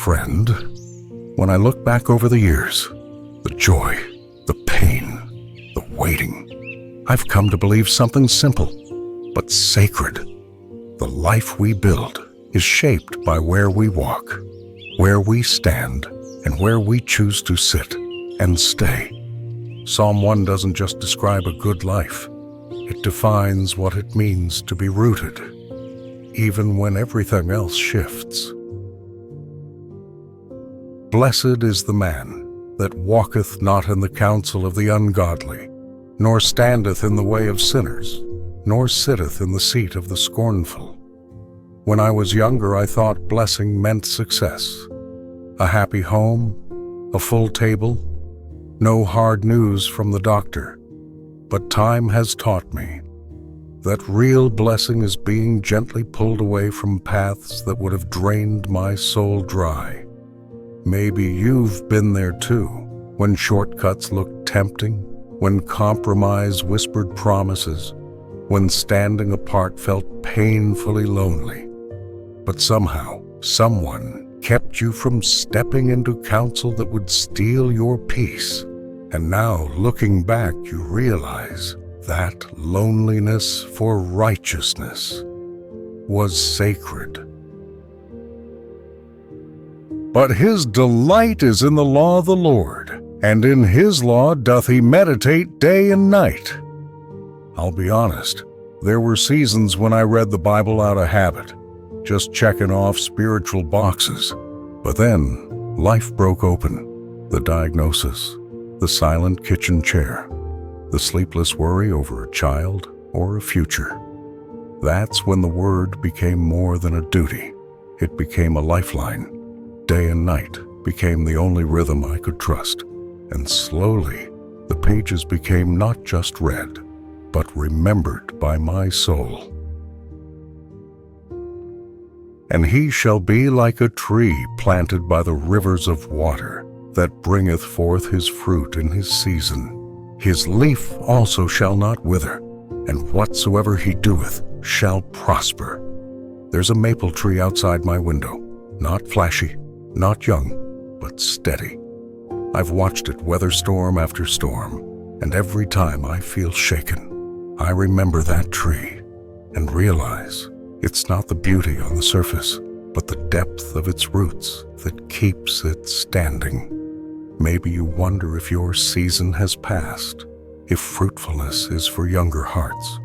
Friend, when I look back over the years, the joy, the pain, the waiting, I've come to believe something simple but sacred. The life we build is shaped by where we walk, where we stand, and where we choose to sit and stay. Psalm 1 doesn't just describe a good life. It defines what it means to be rooted, even when everything else shifts. Blessed is the man that walketh not in the counsel of the ungodly, nor standeth in the way of sinners, nor sitteth in the seat of the scornful. When I was younger, I thought blessing meant success. A happy home, a full table, no hard news from the doctor. But time has taught me that real blessing is being gently pulled away from paths that would have drained my soul dry. Maybe you've been there too, when shortcuts looked tempting, when compromise whispered promises, when standing apart felt painfully lonely. But somehow, someone kept you from stepping into counsel that would steal your peace. And now, looking back, you realize that loneliness for righteousness was sacred. But his delight is in the law of the Lord, and in his law doth he meditate day and night. I'll be honest, there were seasons when I read the Bible out of habit, just checking off spiritual boxes. But then, life broke open. The diagnosis, the silent kitchen chair, the sleepless worry over a child or a future. That's when the Word became more than a duty. It became a lifeline. Day and night became the only rhythm I could trust, and slowly the pages became not just read, but remembered by my soul. And he shall be like a tree planted by the rivers of water, that bringeth forth his fruit in his season. His leaf also shall not wither, and whatsoever he doeth shall prosper. There's a maple tree outside my window, not flashy, not young, but steady. I've watched it weather storm after storm, and every time I feel shaken, I remember that tree and realize it's not the beauty on the surface, but the depth of its roots that keeps it standing. Maybe you wonder if your season has passed, if fruitfulness is for younger hearts.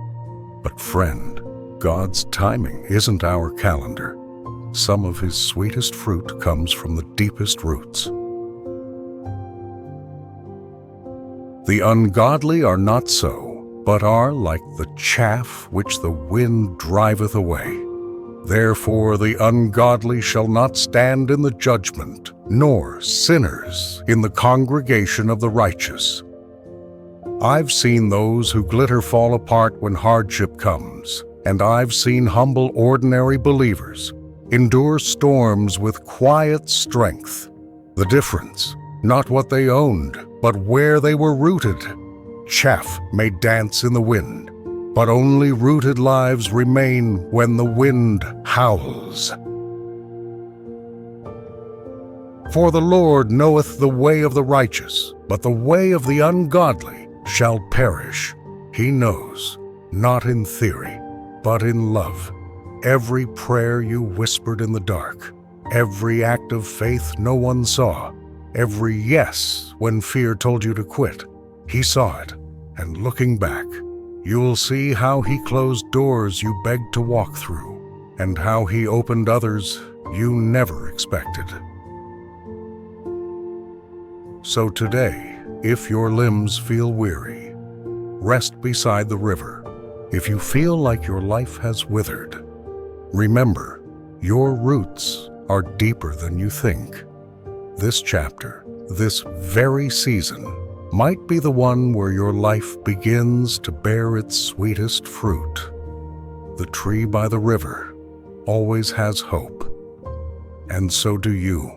But friend, God's timing isn't our calendar. Some of his sweetest fruit comes from the deepest roots. The ungodly are not so, but are like the chaff which the wind driveth away. Therefore the ungodly shall not stand in the judgment, nor sinners in the congregation of the righteous. I've seen those who glitter fall apart when hardship comes, and I've seen humble, ordinary believers endure storms with quiet strength. The difference, not what they owned, but where they were rooted. Chaff may dance in the wind, but only rooted lives remain when the wind howls. For the Lord knoweth the way of the righteous, but the way of the ungodly shall perish. He knows, not in theory, but in love. Every prayer you whispered in the dark, every act of faith no one saw, every yes when fear told you to quit, he saw it, and looking back, you'll see how he closed doors you begged to walk through, and how he opened others you never expected. So today, if your limbs feel weary, rest beside the river. If you feel like your life has withered, remember, your roots are deeper than you think. This chapter, this very season, might be the one where your life begins to bear its sweetest fruit. The tree by the river always has hope, and so do you.